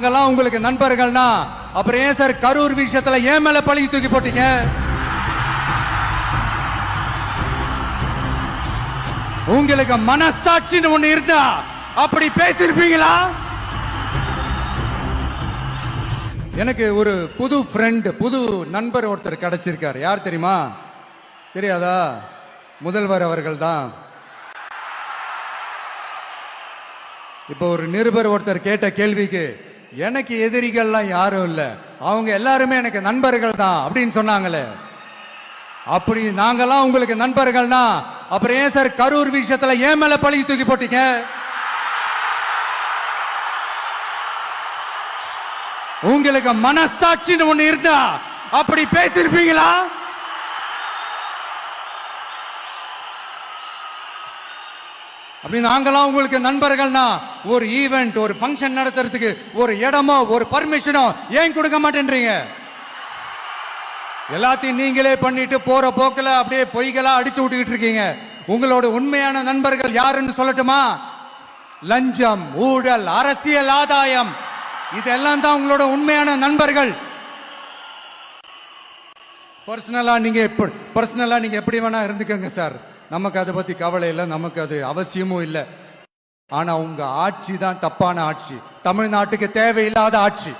நாங்கெல்லாம் உங்களுக்கு நண்பர்கள்னா அப்புறம் ஏன் சார் கரூர் விஷயத்துல ஏன் மேல பழி தூக்கி போட்டீங்க? உங்களுக்கு மனசாட்சின்னு ஒண்ணு இருந்தா அப்படி பேசிருப்பீங்களா? எனக்கு ஒரு புது ஃப்ரெண்ட், புது நண்பர் ஒருத்தர் கிடைச்சிருக்காரு. யார் தெரியுமா? தெரியாதா? முதல்வர் அவர்கள் தான். இப்போ ஒரு நிருபர் ஒருத்தர் கேட்ட கேள்விக்கு எனக்கு எதிரிகள்லாம் யாரும் இல்ல, அவங்க எல்லாருமே எனக்கு நண்பர்கள் தான் அப்படின்னு சொன்னாங்களே. அப்படி நாங்கெல்லாம் உங்களுக்கு நண்பர்கள்னா அப்புறம் ஏன் சார் கரூர் விஷயத்துல ஏன் மேல பழி தூக்கி போட்டீங்க? உங்களுக்கு மனசாட்சின்னு ஒண்ணு இருந்தா அப்படி பேசிருப்பீங்களா? அப்படி நாங்கெல்லாம் உங்களுக்கு நண்பர்கள்னா ஒரு ஈவென்ட், ஒரு ஃபங்க்ஷன் நடத்துறதுக்கு ஒரு இடமோ ஒரு பர்மிஷனோ ஏன் கொடுக்க மாட்டேன்றீங்க? எல்லாத்தையும் நீங்களே பண்ணிட்டு போற போக்குல அப்படியே பொய்களா அடிச்சு விட்டுக்கிட்டு இருக்கீங்க. உங்களோட உண்மையான நண்பர்கள் யாருன்னு சொல்லட்டுமா? லஞ்சம், ஊழல், அரசியல் ஆதாயம், இதெல்லாம் தான் உங்களோட உண்மையான நண்பர்கள். பர்சனலா நீங்க எப்படி வேணா இருந்துக்கங்க சார், நமக்கு அதை பத்தி கவலை இல்லை, நமக்கு அது அவசியமும் இல்லை. ஆனா உங்க ஆட்சி தான் தப்பான ஆட்சி, தமிழ்நாட்டுக்கு தேவையில்லாத ஆட்சி.